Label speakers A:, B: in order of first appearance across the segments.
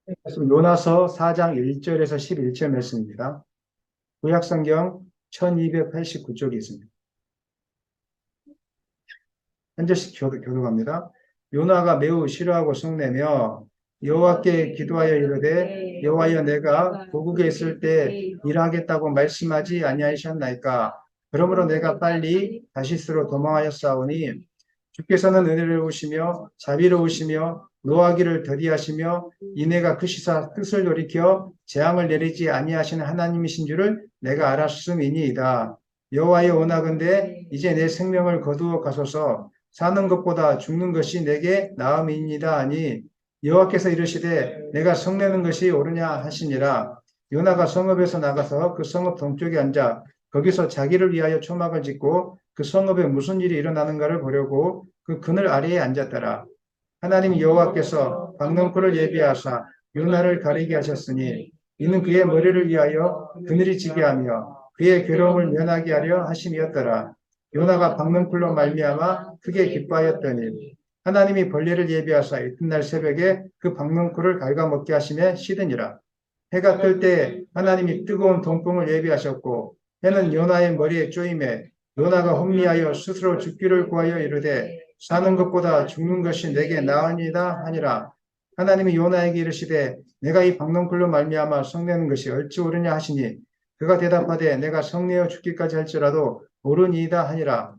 A: 요나서 4장 1절에서 11절 말씀입니다. 구약성경 1289쪽에 있습니다. 한 절씩 교독합니다. 요나가 매우 싫어하고 성내며 여호와께 기도하여 이르되 여호와여 내가 고국에 있을 때 일하겠다고 말씀하지 아니하셨나이까. 그러므로 내가 빨리 다시스로 도망하였사오니 주께서는 은혜로우시며 자비로우시며 노하기를 더디하시며 이내가 크시사 뜻을 돌이켜 재앙을 내리지 아니하시는 하나님이신 줄을 내가 알았음이니이다. 여호와여 원하건대 이제 내 생명을 거두어 가소서. 사는 것보다 죽는 것이 내게 나음이니이다 하니 여호와께서 이르시되 내가 성내는 것이 옳으냐 하시니라. 요나가 성읍에서 나가서 그 성읍 동쪽에 앉아 거기서 자기를 위하여 초막을 짓고 그 성읍에 무슨 일이 일어나는가를 보려고 그 그늘 아래에 앉았더라. 하나님 여호와께서 박넝쿨을 예비하사 요나를 가리게 하셨으니 이는 그의 머리를 위하여 그늘이 지게 하며 그의 괴로움을 면하게 하려 하심이었더라. 요나가 박넝쿨로 말미암아 크게 기뻐하였더니 하나님이 벌레를 예비하사 이튿날 새벽에 그 박넝쿨을 갉아먹게 하심에 시드니라. 해가 뜰 때 하나님이 뜨거운 동풍을 예비하셨고 해는 요나의 머리에 쪼임에 요나가 혼미하여 스스로 죽기를 구하여 이르되 사는 것보다 죽는 것이 내게 나으니이다 하니라. 하나님이 요나에게 이르시되 내가 이 박넝쿨로 말미암아 성내는 것이 어찌 옳으냐 하시니 그가 대답하되 내가 성내어 죽기까지 할지라도 옳으니이다 하니라.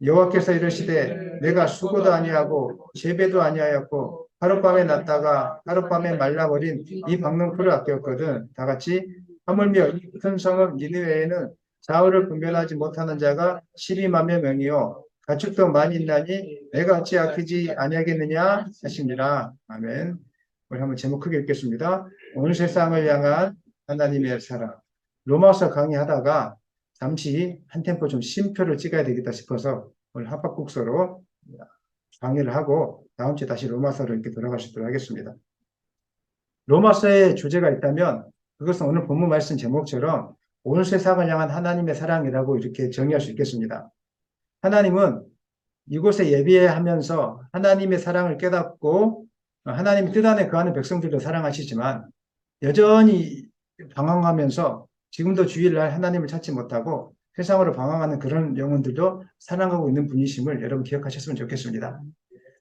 A: 여호와께서 이르시되 내가 수고도 아니하고 재배도 아니하였고 하룻밤에 났다가 하룻밤에 말라버린 이 박넝쿨을 아꼈거든. 다 같이 하물며 이 큰 성읍 니느웨에는 사흘을 분별하지 못하는 자가 12만 명이요 가축도 많이 있나니 내가 어찌 아끼지 아니하겠느냐 하시니라. 아멘. 우리 한번 제목 크게 읽겠습니다. 온 세상을 향한 하나님의 사랑. 로마서 강의하다가 잠시 한 템포 좀 쉼표를 찍어야 되겠다 싶어서 오늘 합박국서로 강의를 하고 다음 주에 다시 로마서로 이렇게 돌아갈 수 있도록 하겠습니다. 로마서의 주제가 있다면 그것은 오늘 본문 말씀 제목처럼 온 세상을 향한 하나님의 사랑이라고 이렇게 정의할 수 있겠습니다. 하나님은 이곳에 예비하면서 하나님의 사랑을 깨닫고 하나님의 뜻 안에 거하는 백성들도 사랑하시지만 여전히 방황하면서 지금도 주일날 하나님을 찾지 못하고 세상으로 방황하는 그런 영혼들도 사랑하고 있는 분이심을 여러분 기억하셨으면 좋겠습니다.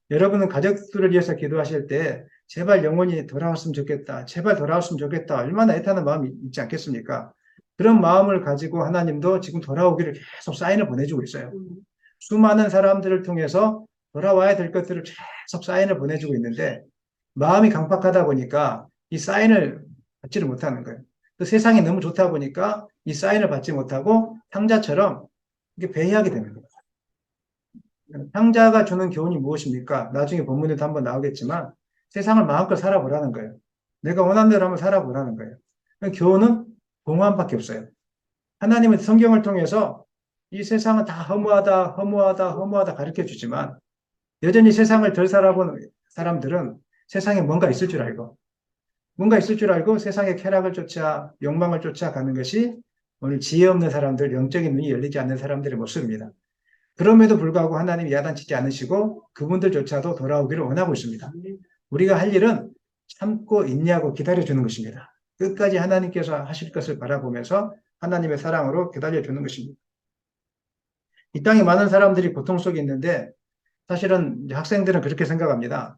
A: 여러분은 가족들을 위해서 기도하실 때 제발 영혼이 돌아왔으면 좋겠다. 제발 돌아왔으면 좋겠다. 얼마나 애타는 마음이 있지 않겠습니까? 그런 마음을 가지고 하나님도 지금 돌아오기를 계속 사인을 보내주고 있어요. 수많은 사람들을 통해서 돌아와야 될 것들을 계속 사인을 보내주고 있는데 마음이 강팍하다 보니까 이 사인을 받지를 못하는 거예요. 또 세상이 너무 좋다 보니까 이 사인을 받지 못하고 탕자처럼 이게 배회하게 되는 거예요. 탕자가 주는 교훈이 무엇입니까? 나중에 본문에도 한번 나오겠지만 세상을 마음껏 살아보라는 거예요. 내가 원하는 대로 한번 살아보라는 거예요. 교훈은 공허함밖에 없어요. 하나님은 성경을 통해서 이 세상은 다 허무하다, 허무하다, 허무하다 가르쳐 주지만 여전히 세상을 덜 살아본 사람들은 세상에 뭔가 있을 줄 알고 뭔가 있을 줄 알고 세상의 쾌락을 쫓아 욕망을 쫓아가는 것이 오늘 지혜 없는 사람들, 영적인 눈이 열리지 않는 사람들의 모습입니다. 그럼에도 불구하고 하나님이 야단치지 않으시고 그분들조차도 돌아오기를 원하고 있습니다. 우리가 할 일은 참고 인내하고 기다려주는 것입니다. 끝까지 하나님께서 하실 것을 바라보면서 하나님의 사랑으로 기다려주는 것입니다. 이 땅에 많은 사람들이 고통 속에 있는데 사실은 학생들은 그렇게 생각합니다.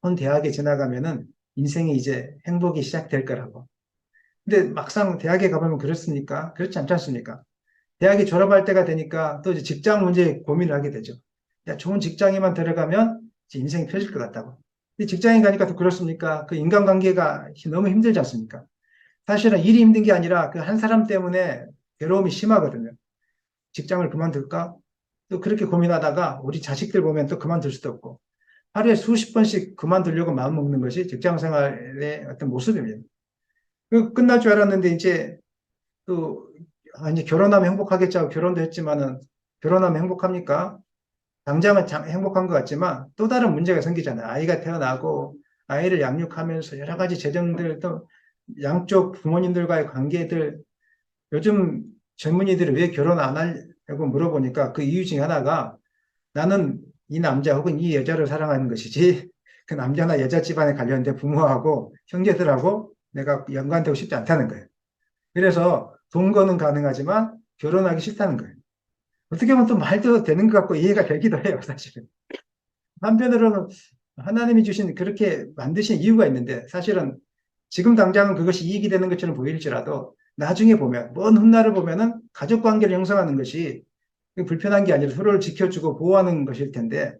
A: 본 대학에 지나가면은 인생이 이제 행복이 시작될 거라고. 근데 막상 대학에 가보면 그렇습니까? 그렇지 않지 않습니까? 대학이 졸업할 때가 되니까 또 이제 직장 문제에 고민을 하게 되죠. 야, 좋은 직장에만 들어가면 이제 인생이 펴질 것 같다고. 근데 직장에 가니까 또 그렇습니까? 그 인간관계가 너무 힘들지 않습니까? 사실은 일이 힘든 게 아니라 그 한 사람 때문에 괴로움이 심하거든요. 직장을 그만둘까? 또 그렇게 고민하다가 우리 자식들 보면 또 그만둘 수도 없고 하루에 수십 번씩 그만두려고 마음먹는 것이 직장 생활의 어떤 모습입니다. 그 끝날 줄 알았는데 이제 또 이제 결혼하면 행복하겠지 하고 결혼도 했지만은 결혼하면 행복합니까? 당장은 행복한 것 같지만 또 다른 문제가 생기잖아요. 아이가 태어나고 아이를 양육하면서 여러 가지 재정들 또 양쪽 부모님들과의 관계들 요즘 젊은이들이 왜 결혼 안 하려고 물어보니까 그 이유 중에 하나가 나는 이 남자 혹은 이 여자를 사랑하는 것이지 그 남자나 여자 집안에 관련된 부모하고 형제들하고 내가 연관되고 싶지 않다는 거예요. 그래서 동거는 가능하지만 결혼하기 싫다는 거예요. 어떻게 보면 또 말도 되는 것 같고 이해가 되기도 해요, 사실은. 한편으로는 하나님이 주신 그렇게 만드신 이유가 있는데 사실은 지금 당장은 그것이 이익이 되는 것처럼 보일지라도 나중에 보면 먼 훗날을 보면은 가족 관계를 형성하는 것이 불편한 게 아니라 서로를 지켜주고 보호하는 것일 텐데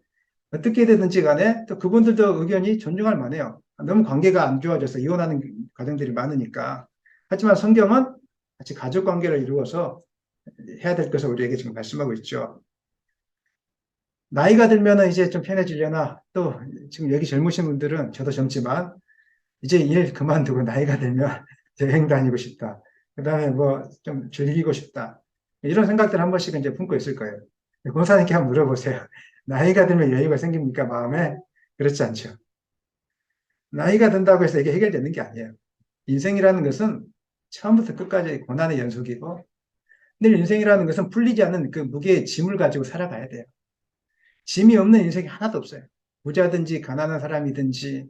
A: 어떻게 되든지 간에 또 그분들도 의견이 존중할 만해요. 너무 관계가 안 좋아져서 이혼하는 가정들이 많으니까. 하지만 성경은 같이 가족 관계를 이루어서 해야 될 것을 우리에게 지금 말씀하고 있죠. 나이가 들면은 이제 좀 편해지려나 또 지금 여기 젊으신 분들은 저도 젊지만 이제 일 그만두고 나이가 들면 여행 다니고 싶다. 그 다음에 뭐 좀 즐기고 싶다. 이런 생각들 한 번씩은 이제 품고 있을 거예요. 권사님께 한번 물어보세요. 나이가 들면 여유가 생깁니까? 마음에? 그렇지 않죠. 나이가 든다고 해서 이게 해결되는 게 아니에요. 인생이라는 것은 처음부터 끝까지 고난의 연속이고 늘 인생이라는 것은 풀리지 않는 그 무게의 짐을 가지고 살아가야 돼요. 짐이 없는 인생이 하나도 없어요. 부자든지 가난한 사람이든지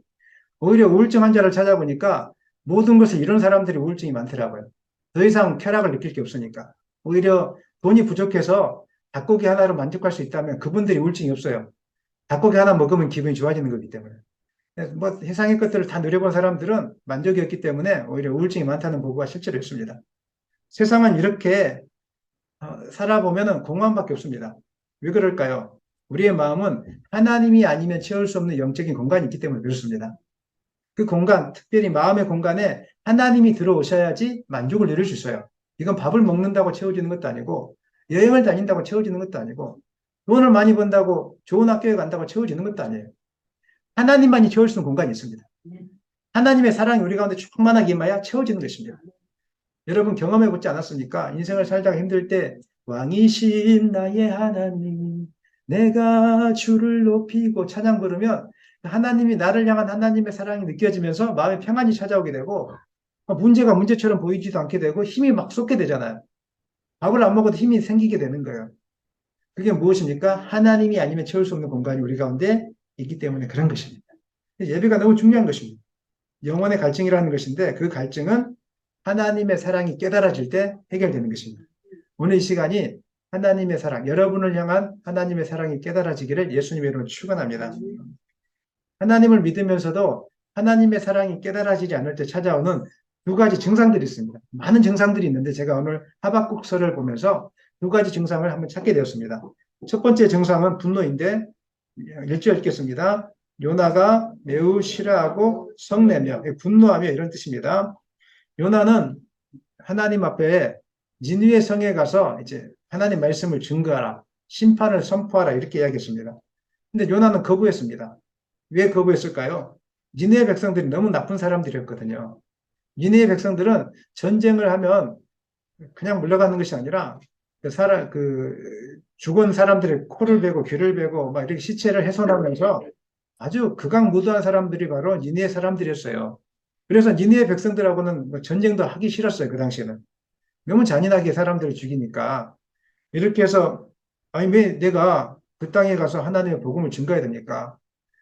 A: 오히려 우울증 환자를 찾아보니까 모든 것을 이룬 사람들이 우울증이 많더라고요. 더 이상 쾌락을 느낄 게 없으니까. 오히려 돈이 부족해서 닭고기 하나로 만족할 수 있다면 그분들이 우울증이 없어요. 닭고기 하나 먹으면 기분이 좋아지는 거기 때문에. 뭐 세상의 것들을 다 누려본 사람들은 만족이 없기 때문에 오히려 우울증이 많다는 보고가 실제로 있습니다. 세상은 이렇게 살아보면 공허함밖에 없습니다. 왜 그럴까요? 우리의 마음은 하나님이 아니면 채울 수 없는 영적인 공간이 있기 때문에 그렇습니다. 그 공간, 특별히 마음의 공간에 하나님이 들어오셔야지 만족을 이룰 수 있어요. 이건 밥을 먹는다고 채워지는 것도 아니고, 여행을 다닌다고 채워지는 것도 아니고, 돈을 많이 번다고 좋은 학교에 간다고 채워지는 것도 아니에요. 하나님만이 채울 수 있는 공간이 있습니다. 하나님의 사랑이 우리 가운데 충만하게 임하여 채워지는 것입니다. 여러분 경험해 보지 않았습니까? 인생을 살다가 힘들 때 왕이신 나의 하나님 내가 주를 높이고 찬양 부르면 하나님이 나를 향한 하나님의 사랑이 느껴지면서 마음에 평안이 찾아오게 되고 문제가 문제처럼 보이지도 않게 되고 힘이 막 솟게 되잖아요. 밥을 안 먹어도 힘이 생기게 되는 거예요. 그게 무엇입니까? 하나님이 아니면 채울 수 없는 공간이 우리 가운데 있기 때문에 그런 것입니다. 예배가 너무 중요한 것입니다. 영혼의 갈증이라는 것인데 그 갈증은 하나님의 사랑이 깨달아질 때 해결되는 것입니다. 오늘 이 시간이 하나님의 사랑, 여러분을 향한 하나님의 사랑이 깨달아지기를 예수님의 이름으로 축원합니다. 하나님을 믿으면서도 하나님의 사랑이 깨달아지지 않을 때 찾아오는 두 가지 증상들이 있습니다. 많은 증상들이 있는데 제가 오늘 하박국서를 보면서 두 가지 증상을 한번 찾게 되었습니다. 첫 번째 증상은 분노인데 1절 읽겠습니다. 요나가 매우 싫어하고 성내며 분노하며 이런 뜻입니다. 요나는 하나님 앞에 니느웨 성에 가서 이제 하나님 말씀을 증거하라, 심판을 선포하라 이렇게 이야기했습니다. 근데 요나는 거부했습니다. 왜 거부했을까요? 니느웨 백성들이 너무 나쁜 사람들이었거든요. 니느웨 백성들은 전쟁을 하면 그냥 물러가는 것이 아니라 죽은 사람들의 코를 베고 귀를 베고 막 이렇게 시체를 훼손하면서 아주 극악무도한 사람들이 바로 니느웨 사람들이었어요. 그래서 니느웨 백성들하고는 뭐 전쟁도 하기 싫었어요. 그 당시에는. 너무 잔인하게 사람들을 죽이니까. 이렇게 해서 아니 왜 내가 그 땅에 가서 하나님의 복음을 증거해야 됩니까?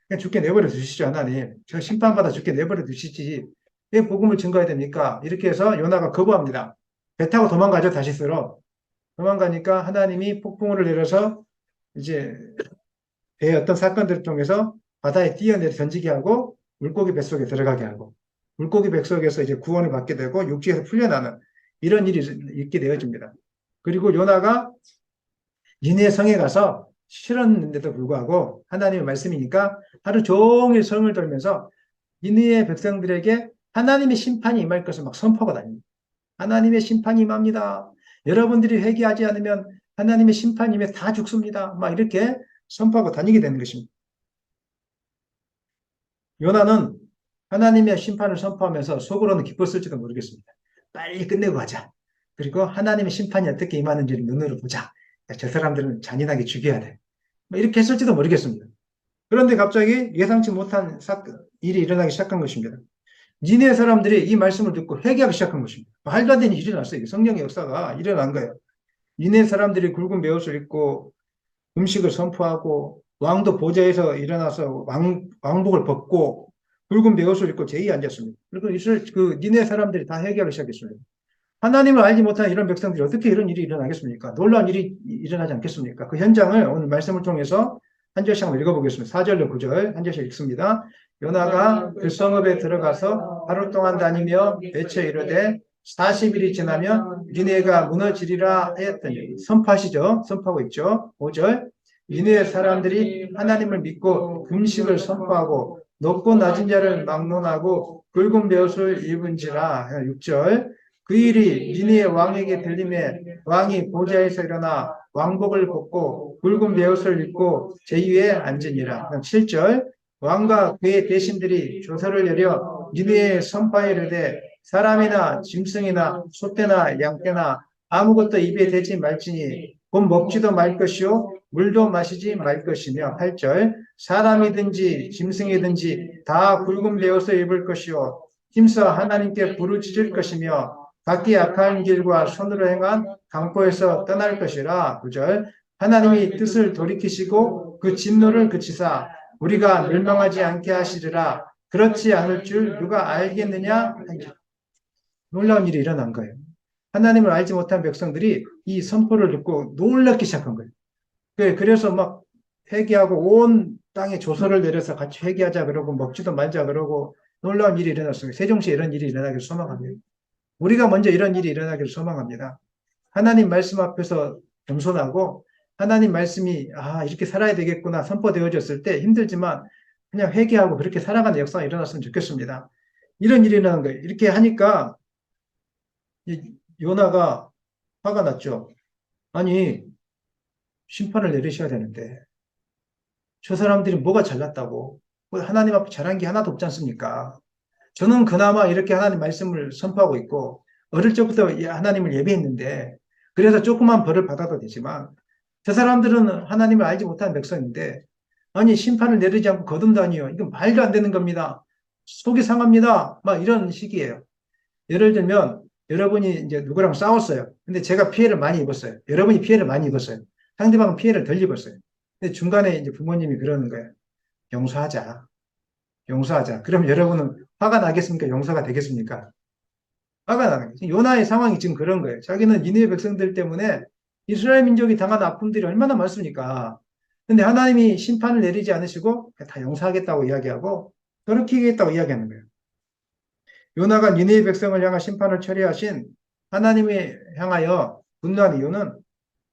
A: 그냥 죽게 내버려 두시죠, 하나님. 저 심판받아 죽게 내버려 두시지. 왜 복음을 증거해야 됩니까? 이렇게 해서 요나가 거부합니다. 배 타고 도망가죠, 다시스로. 도망가니까 하나님이 폭풍우를 내려서 이제 배의 어떤 사건들을 통해서 바다에 뛰어내려 던지게 하고 물고기 뱃속에 들어가게 하고 물고기 뱃속에서 이제 구원을 받게 되고 육지에서 풀려나는 이런 일이 있게 되어집니다. 그리고 요나가 니네 성에 가서 싫었는데도 불구하고 하나님의 말씀이니까 하루 종일 성을 돌면서 니네 백성들에게 하나님의 심판이 임할 것을 막 선포하고 다닙니다. 하나님의 심판이 임합니다. 여러분들이 회개하지 않으면 하나님의 심판이 임해 다 죽습니다. 막 이렇게 선포하고 다니게 되는 것입니다. 요나는 하나님의 심판을 선포하면서 속으로는 기뻤을지도 모르겠습니다. 빨리 끝내고 가자. 그리고 하나님의 심판이 어떻게 임하는지를 눈으로 보자. 저 사람들은 잔인하게 죽여야 돼. 뭐 이렇게 했을지도 모르겠습니다. 그런데 갑자기 예상치 못한 일이 일어나기 시작한 것입니다. 니네 사람들이 이 말씀을 듣고 회개하기 시작한 것입니다. 말도 안 되는 일이 일어났어요. 성령의 역사가 일어난 거예요. 니네 사람들이 굵은 베옷을 입고 음식을 선포하고 왕도 보좌에서 일어나서 왕복을 벗고 붉은 베옷을 입고 제의에 앉았습니다. 그리고 니네 사람들이 다 회개하기 시작했습니다. 하나님을 알지 못한 이런 백성들이 어떻게 이런 일이 일어나겠습니까? 놀라운 일이 일어나지 않겠습니까? 그 현장을 오늘 말씀을 통해서 한 절씩 한번 읽어보겠습니다. 4절로 9절 한 절씩 읽습니다. 요나가 그 성읍에 들어가서 하루 동안 다니며 외쳐 이르되 40일이 지나면 니네가 무너지리라 하였더니 선포하시죠. 선포하고 있죠. 5절 니네 사람들이 하나님을 믿고 금식을 선포하고 높고 낮은 자를 막론하고 굵은 베옷을 입은지라. 6절 그 일이 니네의 왕에게 들림에 왕이 보좌에서 일어나 왕복을 벗고 굵은 베옷을 입고 제위에 앉으니라. 7절 왕과 그의 대신들이 조서를 내려 니네의 선파에 이르되 사람이나 짐승이나 소떼나 양떼나 아무것도 입에 대지 말지니 곧 먹지도 말 것이요 물도 마시지 말 것이며. 8절 사람이든지 짐승이든지 다 굵은 베옷을 입을 것이요 힘써 하나님께 부르짖을 것이며 각기 악한 길과 손으로 행한 강포에서 떠날 것이라. 9절 하나님이 뜻을 돌이키시고 그 진노를 그치사 우리가 멸망하지 않게 하시리라. 그렇지 않을 줄 누가 알겠느냐. 놀라운 일이 일어난 거예요. 하나님을 알지 못한 백성들이 이 선포를 듣고 놀랍기 시작한 거예요. 그래서 막 회개하고 온 땅에 조서를 내려서 같이 회개하자 그러고 먹지도 말자 그러고 놀라운 일이 일어났습니다. 세종시에 이런 일이 일어나기를 소망합니다. 우리가 먼저 이런 일이 일어나기를 소망합니다. 하나님 말씀 앞에서 겸손하고 하나님 말씀이 이렇게 살아야 되겠구나 선포되어졌을 때 힘들지만 그냥 회개하고 그렇게 살아가는 역사가 일어났으면 좋겠습니다. 이런 일이 일어나는 거예요. 이렇게 하니까 요나가 화가 났죠. 아니 심판을 내리셔야 되는데 저 사람들이 뭐가 잘났다고 하나님 앞에 잘한 게 하나도 없지 않습니까? 저는 그나마 이렇게 하나님 말씀을 선포하고 있고 어릴 적부터 하나님을 예배했는데 그래서 조그만 벌을 받아도 되지만 저 사람들은 하나님을 알지 못하는 백성인데 아니 심판을 내리지 않고 거둔다니요. 이건 말도 안 되는 겁니다. 속이 상합니다. 막 이런 식이에요. 예를 들면 여러분이 이제 누구랑 싸웠어요. 근데 제가 피해를 많이 입었어요. 여러분이 피해를 많이 입었어요. 상대방은 피해를 덜 입었어요. 근데 중간에 이제 부모님이 그러는 거예요. 용서하자. 용서하자. 그럼 여러분은 화가 나겠습니까? 용서가 되겠습니까? 화가 나는 거죠. 요나의 상황이 지금 그런 거예요. 자기는 니느웨 백성들 때문에 이스라엘 민족이 당한 아픔들이 얼마나 많습니까? 근데 하나님이 심판을 내리지 않으시고 다 용서하겠다고 이야기하고 돌이키겠다고 이야기하는 거예요. 요나가 니느웨 백성을 향한 심판을 처리하신 하나님을 향하여 분노한 이유는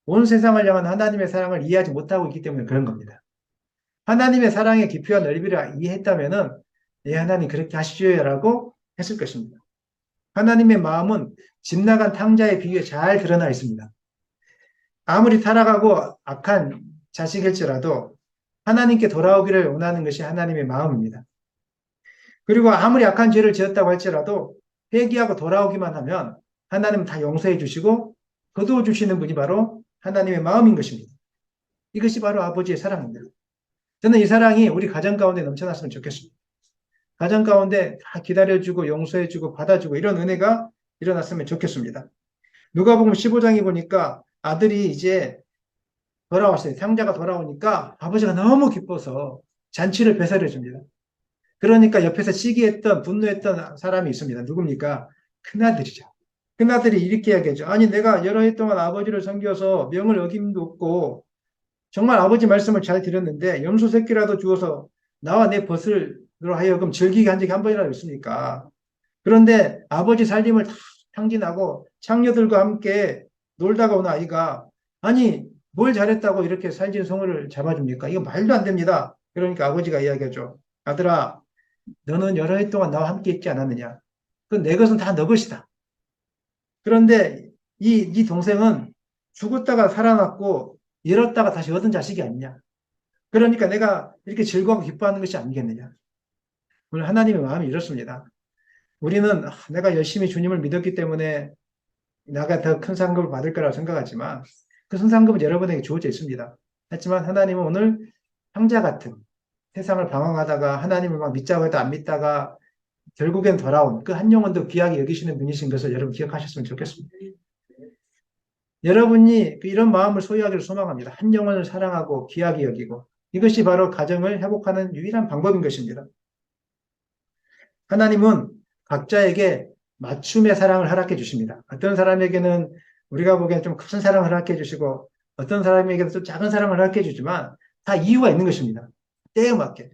A: 온 세상을 향한 하나님의 사랑을 이해하지 못하고 있기 때문에 그런 겁니다. 하나님의 사랑의 깊이와 넓이를 이해했다면은 예, 하나님 그렇게 하시죠라고 했을 것입니다. 하나님의 마음은 집 나간 탕자의 비유에 잘 드러나 있습니다. 아무리 타락하고 악한 자식일지라도 하나님께 돌아오기를 원하는 것이 하나님의 마음입니다. 그리고 아무리 악한 죄를 지었다고 할지라도 회개하고 돌아오기만 하면 하나님은 다 용서해 주시고 거두어 주시는 분이 바로 하나님의 마음인 것입니다. 이것이 바로 아버지의 사랑입니다. 저는 이 사랑이 우리 가정 가운데 넘쳐났으면 좋겠습니다. 가정 가운데 다 기다려주고 용서해주고 받아주고 이런 은혜가 일어났으면 좋겠습니다. 누가복음 15장에 보니까 아들이 이제 돌아왔어요. 탕자가 돌아오니까 아버지가 너무 기뻐서 잔치를 배설해 줍니다. 그러니까 옆에서 시기했던 분노했던 사람이 있습니다. 누굽니까? 큰아들이죠. 큰아들이 이렇게 이야기하죠. 아니 내가 여러 해 동안 아버지를 섬겨서 명을 어김도 없고 정말 아버지 말씀을 잘 들었는데 염소 새끼라도 주어서 나와 내 벗으로 하여금 즐기게 한 적이 한 번이라도 있습니까? 그런데 아버지 살림을 다 탕진하고 창녀들과 함께 놀다가 온 아이가 아니 뭘 잘했다고 이렇게 살진 성을 잡아줍니까? 이거 말도 안 됩니다. 그러니까 아버지가 이야기하죠. 아들아 너는 여러 해 동안 나와 함께 있지 않았느냐? 그건 내 것은 다 너 것이다. 그런데 이 동생은 죽었다가 살아났고 잃었다가 다시 얻은 자식이 아니냐. 그러니까 내가 이렇게 즐거워하고 기뻐하는 것이 아니겠느냐. 오늘 하나님의 마음이 이렇습니다. 우리는 내가 열심히 주님을 믿었기 때문에 내가 더 큰 상급을 받을 거라고 생각하지만 그 큰 상급은 여러분에게 주어져 있습니다. 하지만 하나님은 오늘 형제 같은 세상을 방황하다가 하나님을 막 믿자고 해도 안 믿다가 결국엔 돌아온 그 한 영혼도 귀하게 여기시는 분이신 것을 여러분 기억하셨으면 좋겠습니다. 여러분이 이런 마음을 소유하기를 소망합니다. 한 영혼을 사랑하고 귀하게 여기고 이것이 바로 가정을 회복하는 유일한 방법인 것입니다. 하나님은 각자에게 맞춤의 사랑을 허락해 주십니다. 어떤 사람에게는 우리가 보기엔 좀 큰 사랑을 허락해 주시고 어떤 사람에게는 또 작은 사랑을 허락해 주지만 다 이유가 있는 것입니다. 때에 맞게.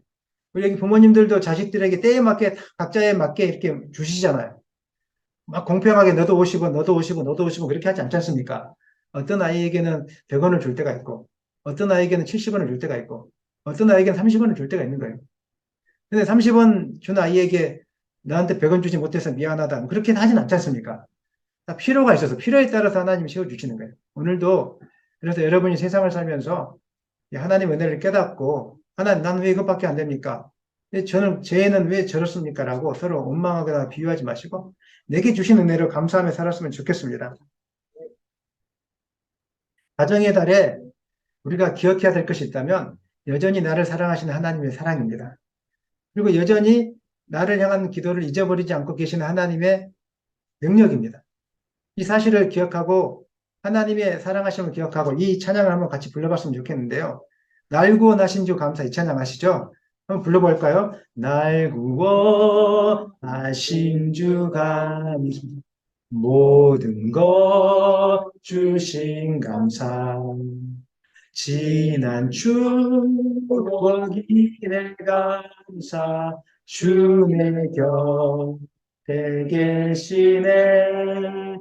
A: 우리 여기 부모님들도 자식들에게 때에 맞게 각자에 맞게 이렇게 주시잖아요. 막 공평하게 너도 50원, 너도 50원, 너도 50원 그렇게 하지 않지 않습니까? 어떤 아이에게는 100원을 줄 때가 있고 어떤 아이에게는 70원을 줄 때가 있고 어떤 아이에게는 30원을 줄 때가 있는 거예요. 근데 30원 준 아이에게 나한테 100원 주지 못해서 미안하다. 그렇게 하진 않지 않습니까? 다 필요가 있어서 필요에 따라서 하나님이 세워주시는 거예요. 오늘도 그래서 여러분이 세상을 살면서 하나님 은혜를 깨닫고 하나님 나는 왜 이것밖에 안 됩니까? 저는 쟤는 왜 저렇습니까? 라고 서로 원망하거나 비유하지 마시고 내게 주신 은혜를 감사하며 살았으면 좋겠습니다. 가정의 달에 우리가 기억해야 될 것이 있다면 여전히 나를 사랑하시는 하나님의 사랑입니다. 그리고 여전히 나를 향한 기도를 잊어버리지 않고 계시는 하나님의 능력입니다. 이 사실을 기억하고 하나님의 사랑하심을 기억하고 이 찬양을 한번 같이 불러봤으면 좋겠는데요. 날 구원하신 주 감사 이 찬양 아시죠? 한번 불러볼까요? 날 구원하신 주 감사 모든 것 주신 감사 지난 추억이 내 감사 주내 곁에 계시네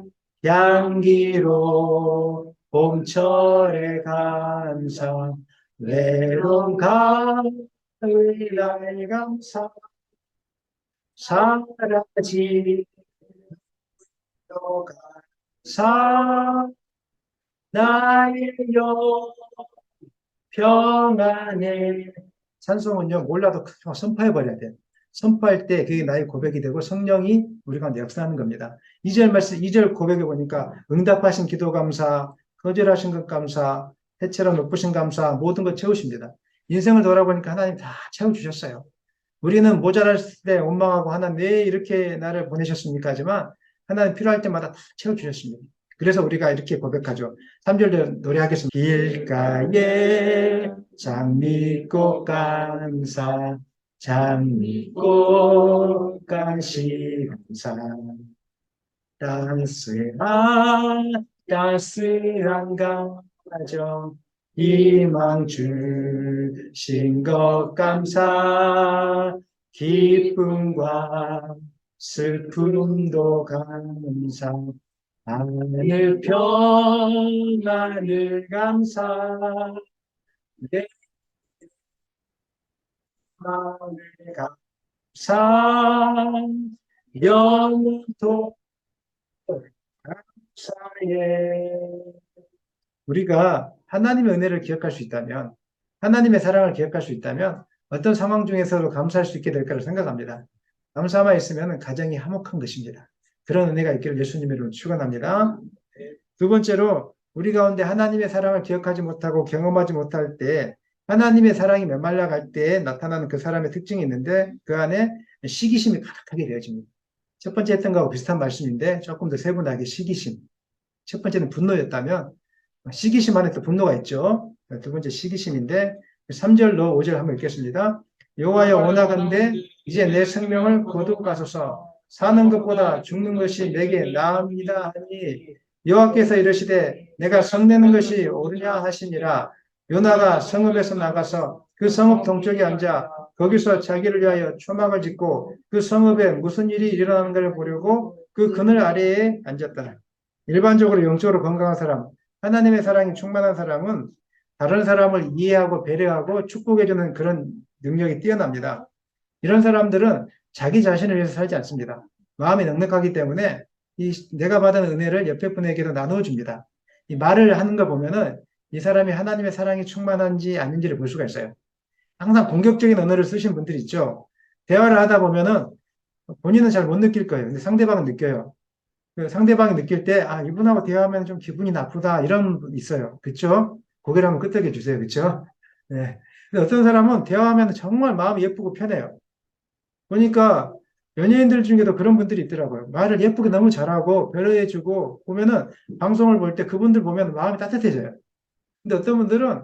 A: 향기로 봄철의 감사 외로운 가을 날 감사 사라지는 감사 나의 평안에 찬송은요 몰라도 선포해버려야 돼요. 선포할 때 그게 나의 고백이 되고 성령이 우리 가운데 역사하는 겁니다. 2절 말씀 2절 고백해 보니까 응답하신 기도 감사 거절하신 것 감사 해처럼 높으신 감사 모든 것 채우십니다. 인생을 돌아보니까 하나님 다 채워주셨어요. 우리는 모자랄 때 원망하고 하나님 왜 이렇게 나를 보내셨습니까? 하지만 하나님 필요할 때마다 다 채워주셨습니다. 그래서 우리가 이렇게 고백하죠. 3절 노래하겠습니다. 길가에 장미꽃 감사 장미꽃 감시 감사 따스한 가정 희망 주신 것 감사 기쁨과 슬픔도 감사 하늘 평안을 감사 내 마음을 감사 영원토록 감사해 우리가 하나님의 은혜를 기억할 수 있다면 하나님의 사랑을 기억할 수 있다면 어떤 상황 중에서도 감사할 수 있게 될 거라고 생각합니다. 감사만 있으면 가정이 화목한 것입니다. 그런 은혜가 있기를 예수님의 이름으로 축원합니다. 두 번째로 우리 가운데 하나님의 사랑을 기억하지 못하고 경험하지 못할 때 하나님의 사랑이 메말라 갈 때 나타나는 그 사람의 특징이 있는데 그 안에 시기심이 가득하게 되어집니다. 첫 번째 했던 거하고 비슷한 말씀인데 조금 더 세분하게 시기심. 첫 번째는 분노였다면 시기심 안에 또 분노가 있죠. 두 번째 시기심인데 3절로 5절 한번 읽겠습니다. 여호와여 원하건대 이제 내 생명을 거두가소서 사는 것보다 죽는 것이 내게 나옵니다 하니 여호와께서 이르시되 내가 성내는 것이 옳으냐 하시니라 요나가 성읍에서 나가서 그 성읍 동쪽에 앉아 거기서 자기를 위하여 초막을 짓고 그 성읍에 무슨 일이 일어나는가를 보려고 그 그늘 아래에 앉았다. 일반적으로 영적으로 건강한 사람 하나님의 사랑이 충만한 사람은 다른 사람을 이해하고 배려하고 축복해주는 그런 능력이 뛰어납니다. 이런 사람들은 자기 자신을 위해서 살지 않습니다. 마음이 넉넉하기 때문에 내가 받은 은혜를 옆에 분에게도 나눠줍니다. 이 말을 하는 거 보면은 이 사람이 하나님의 사랑이 충만한지 아닌지를 볼 수가 있어요. 항상 공격적인 언어를 쓰신 분들이 있죠. 대화를 하다 보면은 본인은 잘 못 느낄 거예요. 근데 상대방은 느껴요. 그 상대방이 느낄 때, 이분하고 대화하면 좀 기분이 나쁘다, 이런 분 있어요. 그쵸? 고개를 한번 끄덕여 주세요. 그쵸? 네. 근데 어떤 사람은 대화하면 정말 마음이 예쁘고 편해요. 보니까 연예인들 중에도 그런 분들이 있더라고요. 말을 예쁘게 너무 잘하고 배려해주고 보면은 방송을 볼 때 그분들 보면 마음이 따뜻해져요. 근데 어떤 분들은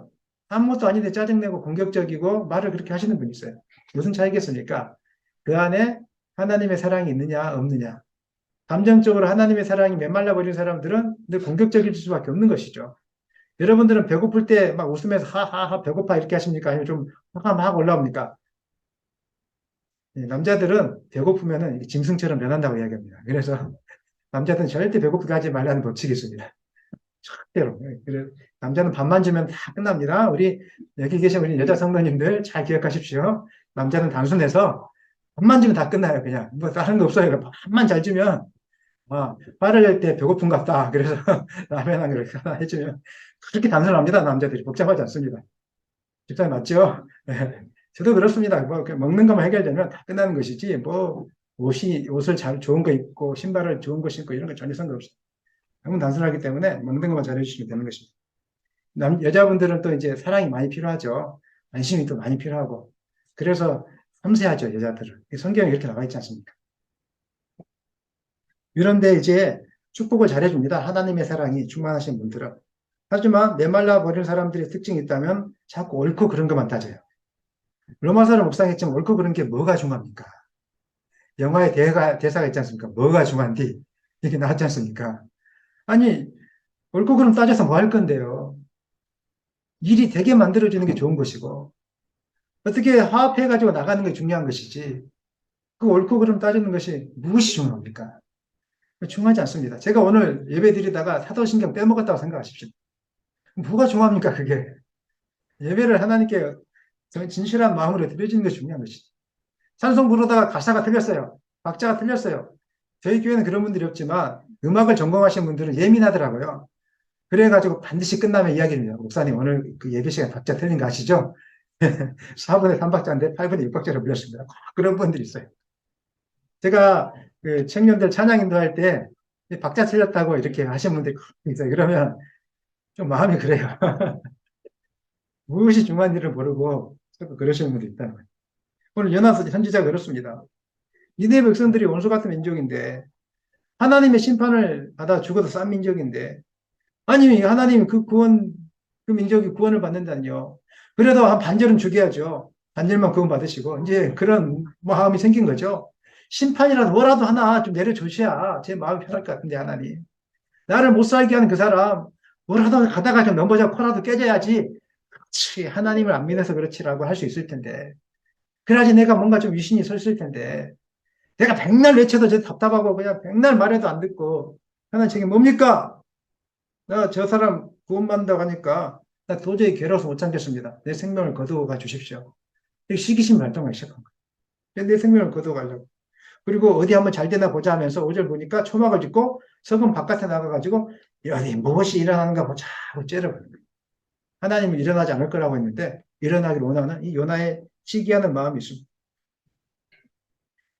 A: 아무것도 아닌데 짜증내고 공격적이고 말을 그렇게 하시는 분이 있어요. 무슨 차이겠습니까? 그 안에 하나님의 사랑이 있느냐, 없느냐. 감정적으로 하나님의 사랑이 메말라 버린 사람들은 늘 공격적일 수밖에 없는 것이죠. 여러분들은 배고플 때 막 웃으면서 하하하 배고파 이렇게 하십니까? 아니면 좀 화가 막 올라옵니까? 예, 남자들은 배고프면은 짐승처럼 변한다고 이야기합니다. 그래서 남자들은 절대 배고프게 하지 말라는 법칙이 있습니다. 절대로. 예, 그래, 남자는 밥만 주면 다 끝납니다. 우리 여기 계신 우리 여자 성도님들 잘 기억하십시오. 남자는 단순해서 밥만 주면 다 끝나요. 그냥 뭐 다른 거 없어요. 밥만 잘 주면 빠를 때 배고픈 것 같다. 그래서 라면 한 그릇 하나 해주면 그렇게 단순합니다. 남자들이 복잡하지 않습니다. 집사님 맞죠? 네. 저도 그렇습니다. 뭐 먹는 것만 해결되면 다 끝나는 것이지 뭐 옷을 잘 좋은 거 입고 신발을 좋은 거 신고 이런 거 전혀 상관없어요. 너무 단순하기 때문에 먹는 것만 잘해주시면 되는 것입니다. 여자분들은 또 이제 사랑이 많이 필요하죠. 관심이 또 많이 필요하고 그래서 섬세하죠. 여자들은 성경에 이렇게 나와 있지 않습니까? 이런데 이제 축복을 잘해줍니다. 하나님의 사랑이 충만하신 분들은. 하지만 메말라 버린 사람들의 특징이 있다면 자꾸 옳고 그른 것만 따져요. 로마서를 묵상했지만 옳고 그른 게 뭐가 중요합니까? 영화의 대사가 있지 않습니까? 뭐가 중요한디? 이렇게 나왔지 않습니까? 아니, 옳고 그름 따져서 뭐 할 건데요? 일이 되게 만들어지는 게 좋은 것이고, 어떻게 화합해가지고 나가는 게 중요한 것이지, 그 옳고 그름 따지는 것이 무엇이 중요합니까? 중요하지 않습니다. 제가 오늘 예배 드리다가 사도신경 빼먹었다고 생각하십시오. 뭐가 중요합니까, 그게? 예배를 하나님께 진실한 마음으로 드려지는 것이 중요한 것이죠. 찬송 부르다가 가사가 틀렸어요. 박자가 틀렸어요. 저희 교회는 그런 분들이 없지만 음악을 전공하신 분들은 예민하더라고요. 그래가지고 반드시 끝나면 이야기를 해요. 목사님 오늘 그 예배 시간 박자 틀린 거 아시죠? 4분의 3박자인데 8분의 6박자를 불렸습니다. 그런 분들이 있어요. 제가 그 청년들 찬양 인도할 때 박자 틀렸다고 이렇게 하신 분들이 있어요. 그러면 좀 마음이 그래요. 무엇이 중요한 일을 모르고 자꾸 그러시는 분들이 있다는 거예요. 오늘 요나서 선지자가 그렇습니다. 이네 백성들이 원수 같은 민족인데 하나님의 심판을 받아 죽어도 싼 민족인데 아니 하나님이 그 민족이 구원을 받는다니요. 그래도 한 반절은 죽여야죠. 반절만 구원 받으시고 이제 그런 마음이 생긴 거죠. 심판이라도 뭐라도 하나 좀 내려주셔야 제 마음이 편할 것 같은데 하나님. 나를 못 살게 하는 그 사람 뭐라도 가다가 좀 넘어져 코라도 깨져야지. 그렇지 하나님을 안 믿어서 그렇지라고 할 수 있을 텐데. 그래야지 내가 뭔가 좀 유신이 서 있을 텐데. 내가 백날 외쳐도 저 답답하고 그냥 백날 말해도 안 듣고 하나님 책임 뭡니까? 나 저 사람 구원받는다고 하니까 나 도저히 괴로워서 못 참겠습니다. 내 생명을 거두어 주십시오. 시기심 발동하기 시작한 거예요. 내 생명을 거두어 가려고. 그리고 어디 한번 잘 되나 보자 하면서 5절 보니까 초막을 짓고 성읍 바깥에 나가가지고 어디 무엇이 일어나는가 보자 하고 째려버린 거예요. 하나님은 일어나지 않을 거라고 했는데 일어나기를 원하는 이 요나의 시기하는 마음이 있습니다.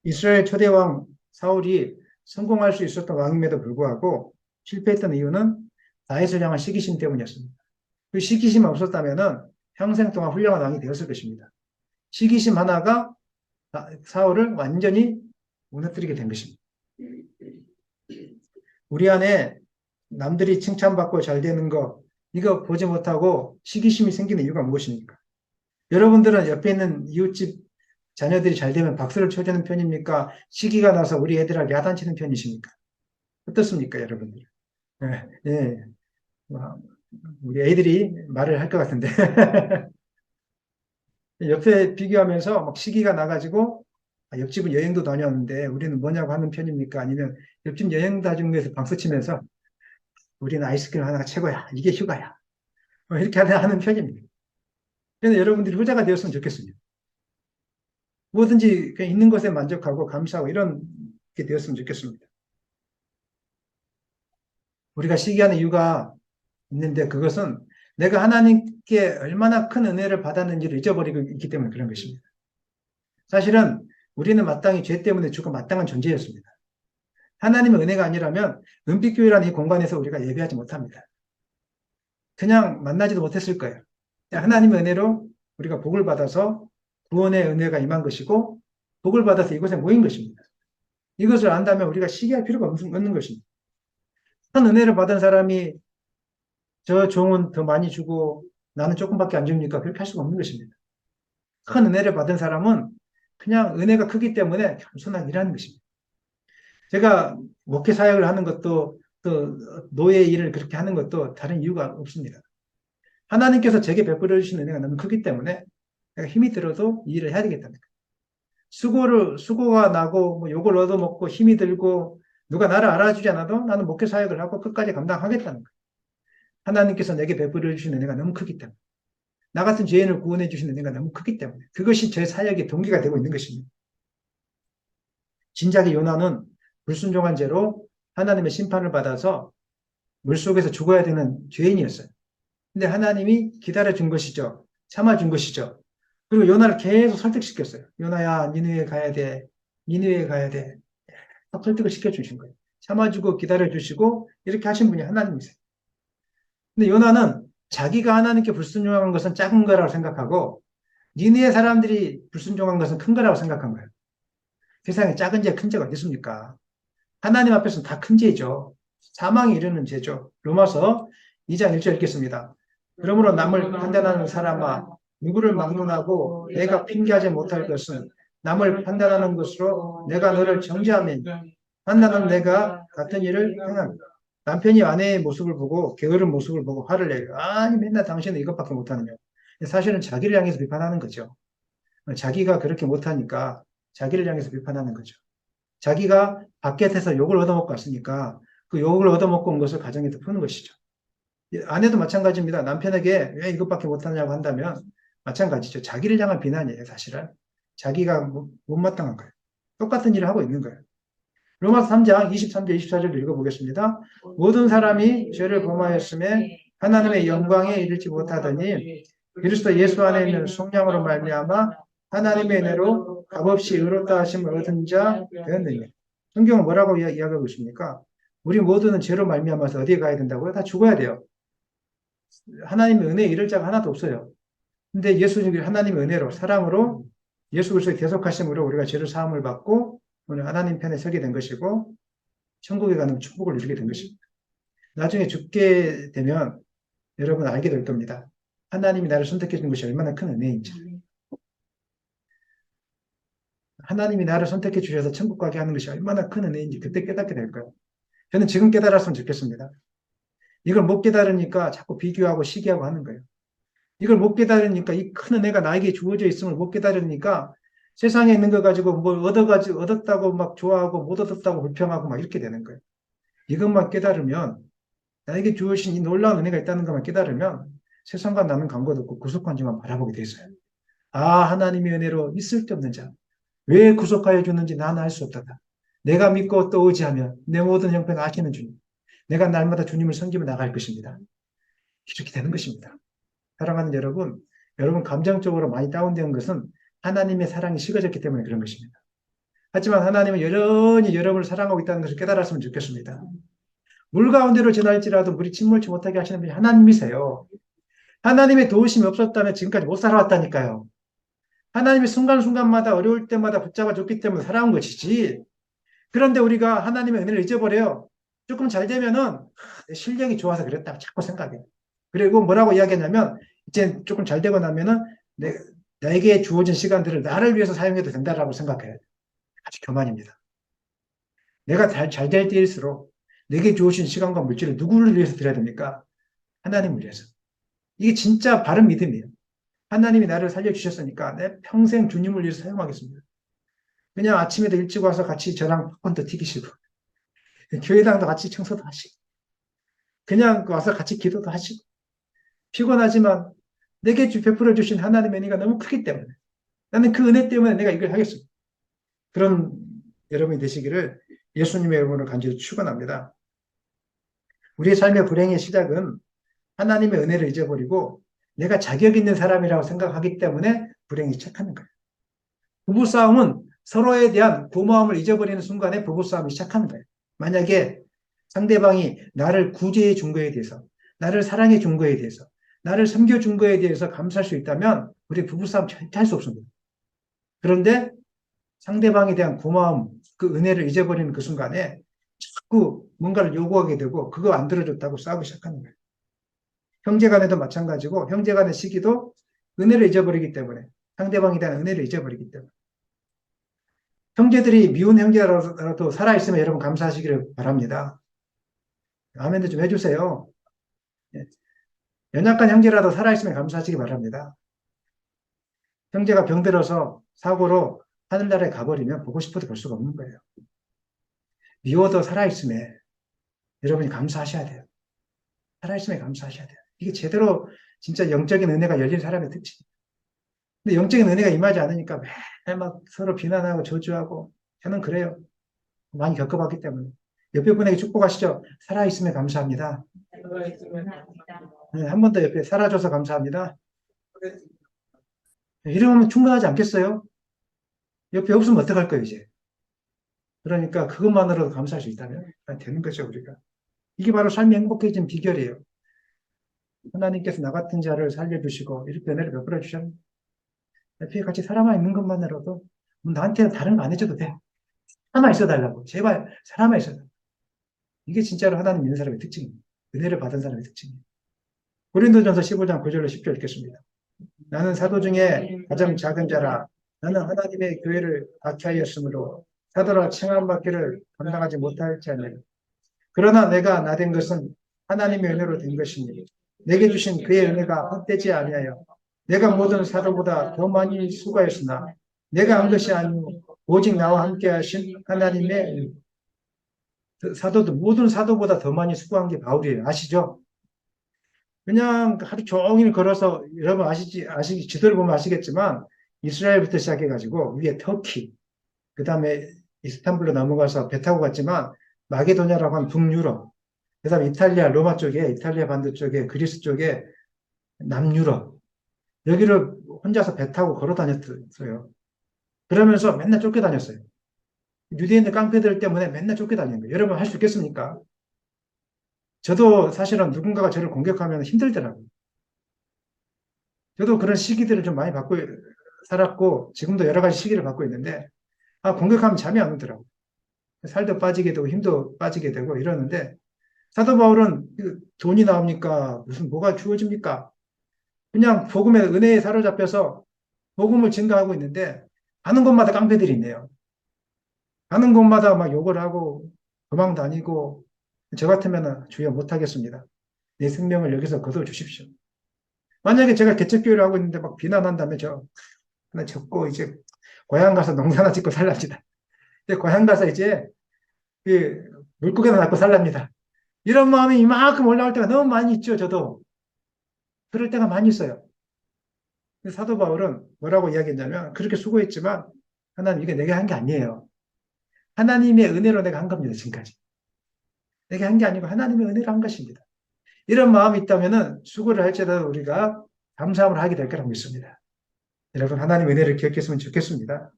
A: 이스라엘 초대왕 사울이 성공할 수 있었던 왕임에도 불구하고 실패했던 이유는 다윗을 향한 시기심 때문이었습니다. 그 시기심 없었다면 평생 동안 훌륭한 왕이 되었을 것입니다. 시기심 하나가 사울을 완전히 무너뜨리게 된 것입니다. 우리 안에 남들이 칭찬받고 잘 되는 거 이거 보지 못하고 시기심이 생기는 이유가 무엇입니까? 여러분들은 옆에 있는 이웃집 자녀들이 잘 되면 박수를 쳐주는 편입니까? 시기가 나서 우리 애들하고 야단치는 편이십니까? 어떻습니까, 여러분들? 예, 예. 우리 애들이 말을 할 것 같은데. 옆에 비교하면서 막 시기가 나가지고 옆집은 여행도 다녔는데 우리는 뭐냐고 하는 편입니까? 아니면 옆집 여행 다니는 데서 박수 치면서 우리는 아이스크림 하나가 최고야. 이게 휴가야. 이렇게 하는 편입니다. 그래서 여러분들이 후자가 되었으면 좋겠습니다. 뭐든지 그냥 있는 것에 만족하고 감사하고 이런 게 되었으면 좋겠습니다. 우리가 시기하는 이유가 있는데 그것은 내가 하나님께 얼마나 큰 은혜를 받았는지를 잊어버리고 있기 때문에 그런 것입니다. 사실은 우리는 마땅히 죄 때문에 죽어 마땅한 존재였습니다. 하나님의 은혜가 아니라면 은빛교회라는 이 공간에서 우리가 예배하지 못합니다. 그냥 만나지도 못했을 거예요. 하나님의 은혜로 우리가 복을 받아서 구원의 은혜가 임한 것이고 복을 받아서 이곳에 모인 것입니다. 이것을 안다면 우리가 시기할 필요가 없는 것입니다. 큰 은혜를 받은 사람이 저 종은 더 많이 주고 나는 조금밖에 안 줍니까? 그렇게 할 수가 없는 것입니다. 큰 은혜를 받은 사람은 그냥 은혜가 크기 때문에 겸손하게 일하는 것입니다. 제가 목회 사역을 하는 것도 또 노예 일을 그렇게 하는 것도 다른 이유가 없습니다. 하나님께서 제게 베풀어 주신 은혜가 너무 크기 때문에 내가 힘이 들어도 이 일을 해야 되겠다는 거예요. 수고가 나고 뭐 욕을 얻어먹고 힘이 들고 누가 나를 알아주지 않아도 나는 목회 사역을 하고 끝까지 감당하겠다는 거예요. 하나님께서 내게 베풀어 주신 은혜가 너무 크기 때문에. 나 같은 죄인을 구원해 주신 은혜가 너무 크기 때문에. 그것이 제 사역의 동기가 되고 있는 것입니다. 진작에 요나는 불순종한 죄로 하나님의 심판을 받아서 물속에서 죽어야 되는 죄인이었어요. 근데 하나님이 기다려준 것이죠. 참아준 것이죠. 그리고 요나를 계속 설득시켰어요. 요나야, 니느웨 가야 돼. 니느웨 가야 돼. 설득을 시켜주신 거예요. 참아주고 기다려주시고 이렇게 하신 분이 하나님이세요. 근데 요나는 자기가 하나님께 불순종한 것은 작은 거라고 생각하고 니느웨 사람들이 불순종한 것은 큰 거라고 생각한 거예요. 세상에 작은 죄, 큰 죄가 어디 있습니까? 하나님 앞에서는 다 큰 죄죠. 사망에 이르는 죄죠. 로마서 2장 1절 읽겠습니다. 그러므로 남을 판단하는 사람아 누구를 막론하고 내가 핑계하지 못할 것은 남을 판단하는 것으로 내가 너를 정죄하면 판단은 내가 같은 일을 행한다. 남편이 아내의 모습을 보고 게으른 모습을 보고 화를 내요. 아니 맨날 당신은 이것밖에 못하느냐. 사실은 자기를 향해서 비판하는 거죠. 자기가 그렇게 못하니까 자기를 향해서 비판하는 거죠. 자기가 바깥에서 욕을 얻어먹고 왔으니까 그 욕을 얻어먹고 온 것을 가정에서 푸는 것이죠. 아내도 마찬가지입니다. 남편에게 왜 이것밖에 못하냐고 한다면 마찬가지죠. 자기를 향한 비난이에요, 사실은. 자기가 못마땅한 거예요. 똑같은 일을 하고 있는 거예요. 로마서 3장 23절, 24절 읽어보겠습니다. 모든 사람이 죄를 범하였음에 하나님의 영광에 이르지 못하더니 그리스도 예수 안에 있는 성령으로 말미암아 하나님의 은혜로 값없이 의롭다 하심을 얻은 자 되었느니라. 성경은 뭐라고 이야기하고 있습니까? 우리 모두는 죄로 말미암아서 어디에 가야 된다고요? 다 죽어야 돼요. 하나님의 은혜에 이를 자가 하나도 없어요. 근데 예수님이 하나님의 은혜로 사랑으로 예수 그리스도의 대속하심으로 우리가 죄를 사함을 받고 오늘 하나님 편에 서게 된 것이고 천국에 가는 축복을 누리게 된 것입니다. 나중에 죽게 되면 여러분 알게 될 겁니다. 하나님이 나를 선택해 준 것이 얼마나 큰 은혜인지. 하나님이 나를 선택해 주셔서 천국 가게 하는 것이 얼마나 큰 은혜인지 그때 깨닫게 될 거예요. 저는 지금 깨달았으면 좋겠습니다. 이걸 못 깨달으니까 자꾸 비교하고 시기하고 하는 거예요. 이걸 못 깨달으니까 이 큰 은혜가 나에게 주어져 있음을 못 깨달으니까 세상에 있는 거 가지고 뭘 얻었다고 막 좋아하고 못 얻었다고 불평하고 막 이렇게 되는 거예요. 이것만 깨달으면 나에게 주어진 이 놀라운 은혜가 있다는 것만 깨달으면 세상과 나는 관계도 없고 구속한 자만 바라보게 돼 있어요. 아, 하나님의 은혜로 있을 데 없는 자. 왜 구속하여 주는지 나는 알 수 없다. 내가 믿고 또 의지하면 내 모든 형편을 아시는 주님. 내가 날마다 주님을 섬기며 나갈 것입니다. 이렇게 되는 것입니다. 사랑하는 여러분, 여러분 감정적으로 많이 다운된 것은 하나님의 사랑이 식어졌기 때문에 그런 것입니다. 하지만 하나님은 여전히 여러분을 사랑하고 있다는 것을 깨달았으면 좋겠습니다. 물 가운데로 지날지라도 물이 침몰치 못하게 하시는 분이 하나님이세요. 하나님의 도우심이 없었다면 지금까지 못 살아왔다니까요. 하나님이 순간순간마다 어려울 때마다 붙잡아줬기 때문에 살아온 것이지. 그런데 우리가 하나님의 은혜를 잊어버려요. 조금 잘 되면은 내 실력이 좋아서 그랬다고 자꾸 생각해요. 그리고 뭐라고 이야기하냐면 이제 조금 잘 되고 나면은 나에게 주어진 시간들을 나를 위해서 사용해도 된다라고 생각해요. 아주 교만입니다. 내가 잘 될 때일수록 내게 주어진 시간과 물질을 누구를 위해서 드려야 됩니까? 하나님을 위해서. 이게 진짜 바른 믿음이에요. 하나님이 나를 살려주셨으니까 내 평생 주님을 위해서 사용하겠습니다. 그냥 아침에도 일찍 와서 같이 저랑 팝콘도 튀기시고 교회당도 같이 청소도 하시고 그냥 와서 같이 기도도 하시고 피곤하지만 내게 베풀어 주신 하나님의 은혜가 너무 크기 때문에 나는 그 은혜 때문에 내가 이걸 하겠습니다. 그런 여러분이 되시기를 예수님의 이름으로 간절히 축원합니다. 우리의 삶의 불행의 시작은 하나님의 은혜를 잊어버리고 내가 자격 있는 사람이라고 생각하기 때문에 불행이 시작하는 거예요. 부부싸움은 서로에 대한 고마움을 잊어버리는 순간에 부부싸움이 시작하는 거예요. 만약에 상대방이 나를 구제해 준 거에 대해서, 나를 사랑해 준 거에 대해서, 나를 섬겨 준 거에 대해서 감사할 수 있다면 우리 부부싸움 절대 할 수 없습니다. 그런데 상대방에 대한 고마움, 그 은혜를 잊어버리는 그 순간에 자꾸 뭔가를 요구하게 되고 그거 안 들어줬다고 싸우기 시작하는 거예요. 형제간에도 마찬가지고 형제간의 시기도 은혜를 잊어버리기 때문에 상대방에 대한 은혜를 잊어버리기 때문에 형제들이 미운 형제라도 살아있으면 여러분 감사하시기를 바랍니다. 아멘도 좀 해주세요. 예. 연약한 형제라도 살아있으면 감사하시기 바랍니다. 형제가 병들어서 사고로 하늘나라에 가버리면 보고 싶어도 볼 수가 없는 거예요. 미워도 살아있으면 여러분이 감사하셔야 돼요. 살아있으면 감사하셔야 돼요. 이게 제대로 진짜 영적인 은혜가 열린 사람의 특징이에요. 근데 영적인 은혜가 임하지 않으니까 매일 막 서로 비난하고 저주하고 저는 그래요. 많이 겪어봤기 때문에. 옆에 분에게 축복하시죠. 살아있으면 감사합니다. 네, 한 번 더 옆에 살아줘서 감사합니다. 이러면 충분하지 않겠어요? 옆에 없으면 어떡할 거예요, 이제? 그러니까 그것만으로도 감사할 수 있다면 되는 거죠, 우리가. 이게 바로 삶이 행복해진 비결이에요. 하나님께서 나 같은 자를 살려주시고 이렇게 은혜를 베풀어 주셨는데 옆에 같이 살아만 있는 것만으로도 나한테는 다른 거 안 해줘도 돼. 하나만 있어 달라고. 제발 사람만 있어 달라고. 이게 진짜로 하나님 믿는 사람의 특징입니다. 은혜를 받은 사람의 특징이에요. 고린도전서 15장 9절로 10절 읽겠습니다. 나는 사도 중에 가장 작은 자라. 나는 하나님의 교회를 박해하였으므로 사도라 칭함받기를 감당하지 못할 자니. 그러나 내가 나된 것은 하나님의 은혜로 된 것이니 내게 주신 그의 은혜가 헛되지 아니하여 내가 모든 사도보다 더 많이 수고했으나 내가 한 것이 아니오 오직 나와 함께 하신 하나님의 은혜. 사도도 모든 사도보다 더 많이 수고한 게 바울이에요. 아시죠? 그냥 하루 종일 걸어서 여러분 지도를 보면 아시겠지만 이스라엘부터 시작해가지고 위에 터키, 그 다음에 이스탄불로 넘어가서 배 타고 갔지만 마게도냐라고 하는 북유럽, 그 다음에 이탈리아 로마 쪽에 이탈리아 반도 쪽에 그리스 쪽에 남유럽 여기를 혼자서 배 타고 걸어 다녔어요. 그러면서 맨날 쫓겨다녔어요. 유대인들 깡패들 때문에 맨날 쫓겨다니는 거예요. 여러분 할 수 있겠습니까? 저도 사실은 누군가가 저를 공격하면 힘들더라고요. 저도 그런 시기들을 좀 많이 받고 살았고 지금도 여러 가지 시기를 받고 있는데 공격하면 잠이 안 오더라고요. 살도 빠지게 되고 힘도 빠지게 되고 이러는데 사도 바울은 돈이 나옵니까? 무슨 뭐가 주어집니까? 그냥 복음의 은혜에 사로잡혀서 복음을 증가하고 있는데 가는 곳마다 깡패들이 있네요. 가는 곳마다 막 욕을 하고 도망 다니고 저 같으면 주여 못하겠습니다. 내 생명을 여기서 거둬 주십시오. 만약에 제가 개척교회를 하고 있는데 막 비난한다면 하나 접고 이제 고향 가서 농사나 짓고 살랍니다. 이제 고향 가서 이제 그 물고기나 잡고 살랍니다. 이런 마음이 이만큼 올라올 때가 너무 많이 있죠, 저도. 그럴 때가 많이 있어요. 사도 바울은 뭐라고 이야기했냐면 그렇게 수고했지만 하나님 이게 내가 한 게 아니에요. 하나님의 은혜로 내가 한 겁니다, 지금까지. 내가 한 게 아니고 하나님의 은혜로 한 것입니다. 이런 마음이 있다면 수고를 할지라도 우리가 감사함을 하게 될 거라고 믿습니다. 여러분 하나님의 은혜를 기억했으면 좋겠습니다.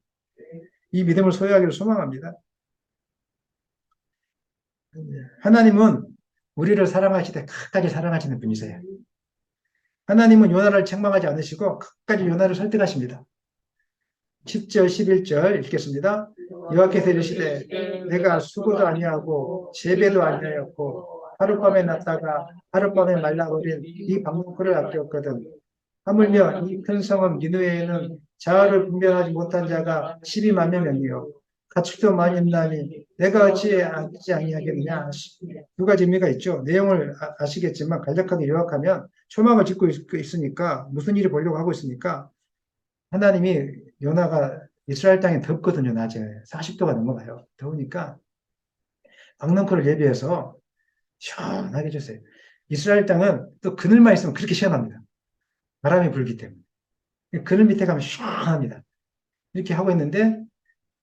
A: 이 믿음을 소유하기를 소망합니다. 하나님은 우리를 사랑하시되 끝까지 사랑하시는 분이세요. 하나님은 요나를 책망하지 않으시고 끝까지 요나를 설득하십니다. 10절, 11절 읽겠습니다. 여호와께서 이르시되 내가 수고도 아니하고 재배도 아니하였고 하룻밤에 났다가 하룻밤에 말라버린 이 방문구를 아꼈거든. 하물며 이 큰 성읍 니느웨에는 자아를 분별하지 못한 자가 12만 명이요 가축도 많이 있나니 내가 어찌 알지 아니하겠느냐. 두 가지 의미가 있죠. 내용을 아시겠지만 간략하게 요약하면 초막을 짓고 있으니까 무슨 일이 보려고 하고 있으니까 하나님이 요나가 이스라엘 땅에 덥거든요. 낮에 40도가 넘어가요. 더우니까 박넝쿨을 예비해서 시원하게 해주세요. 이스라엘 땅은 또 그늘만 있으면 그렇게 시원합니다. 바람이 불기 때문에. 그늘 밑에 가면 시원합니다. 이렇게 하고 있는데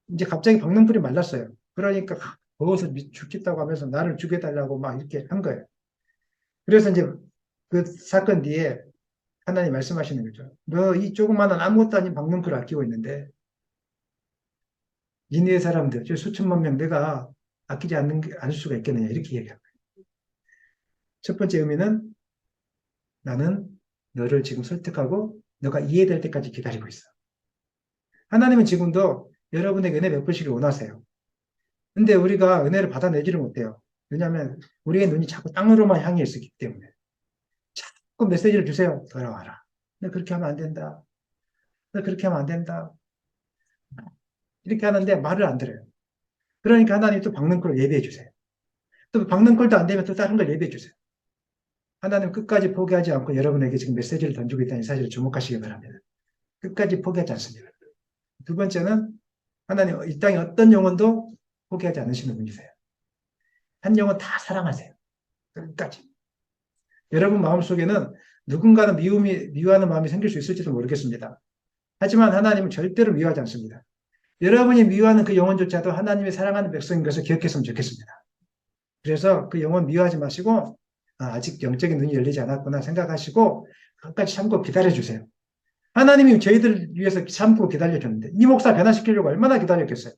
A: 이제 갑자기 박넝쿨이 말랐어요. 그러니까 더워서 죽겠다고 하면서 나를 죽여달라고 막 이렇게 한 거예요. 그래서 이제 그 사건 뒤에 하나님 말씀하시는 거죠. 너 이 조그마한 아무것도 아닌 박넝쿨을 아끼고 있는데 니네 사람들, 저 수천만 명 내가 아끼지 않을 수가 있겠느냐 이렇게 얘기하고 첫 번째 의미는 나는 너를 지금 설득하고 너가 이해될 때까지 기다리고 있어. 하나님은 지금도 여러분에게 은혜 베푸시길 원하세요. 근데 우리가 은혜를 받아내지를 못해요. 왜냐하면 우리의 눈이 자꾸 땅으로만 향해 있기 때문에 그 메시지를 주세요. 돌아와라. 너 그렇게 하면 안 된다. 너 그렇게 하면 안 된다. 이렇게 하는데 말을 안 들어요. 그러니까 하나님 또 박는 걸 예배해 주세요. 또 박는 꼴도 안 되면 또 다른 걸 예배해 주세요. 하나님 끝까지 포기하지 않고 여러분에게 지금 메시지를 던지고 있다는 사실을 주목하시기 바랍니다. 끝까지 포기하지 않습니다. 두 번째는 하나님 이 땅에 어떤 영혼도 포기하지 않으시는 분이세요. 한 영혼 다 사랑하세요. 끝까지. 여러분 마음속에는 누군가는 미워하는 마음이 생길 수 있을지도 모르겠습니다. 하지만 하나님은 절대로 미워하지 않습니다. 여러분이 미워하는 그 영혼조차도 하나님이 사랑하는 백성인 것을 기억했으면 좋겠습니다. 그래서 그 영혼 미워하지 마시고 아직 영적인 눈이 열리지 않았구나 생각하시고 끝까지 참고 기다려주세요. 하나님이 저희들을 위해서 참고 기다려줬는데 이 목사 변화시키려고 얼마나 기다렸겠어요.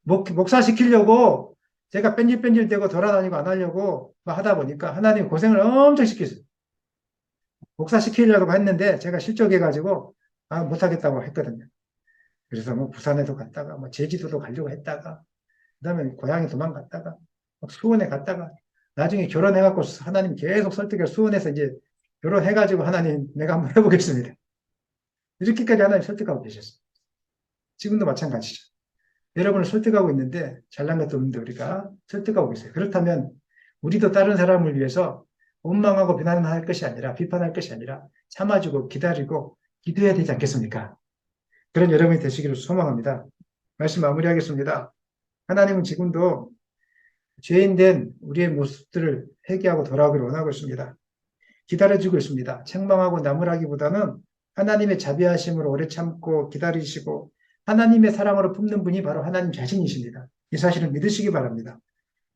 A: 목사 시키려고 제가 뺀질뺀질대고 돌아다니고 안 하려고 하다 보니까 하나님 고생을 엄청 시켰어요. 목사 시키려고 했는데 제가 실족해가지고 못하겠다고 했거든요. 그래서 뭐 부산에도 갔다가 뭐 제주도도 가려고 했다가 그다음에 고향에 도망갔다가 수원에 갔다가 나중에 결혼해갖고 하나님 계속 설득해서 수원에서 이제 결혼해가지고 하나님 내가 한번 해보겠습니다. 이렇게까지 하나님 설득하고 계셨어요. 지금도 마찬가지죠. 여러분을 설득하고 있는데 잘난 것도 없는데 우리가 설득하고 계세요. 그렇다면 우리도 다른 사람을 위해서 원망하고 비난할 것이 아니라 비판할 것이 아니라 참아주고 기다리고 기도해야 되지 않겠습니까? 그런 여러분이 되시기를 소망합니다. 말씀 마무리하겠습니다. 하나님은 지금도 죄인된 우리의 모습들을 회개하고 돌아오기를 원하고 있습니다. 기다려주고 있습니다. 책망하고 나무라기보다는 하나님의 자비하심으로 오래 참고 기다리시고 하나님의 사랑으로 품는 분이 바로 하나님 자신이십니다. 이 사실을 믿으시기 바랍니다.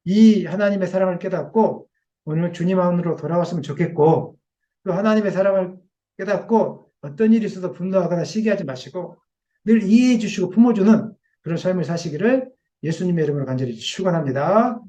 A: 이 하나님의 사랑을 깨닫고 오늘 주님 안으로 돌아왔으면 좋겠고 또 하나님의 사랑을 깨닫고 어떤 일이 있어도 분노하거나 시기하지 마시고 늘 이해해 주시고 품어주는 그런 삶을 사시기를 예수님의 이름으로 간절히 축원합니다.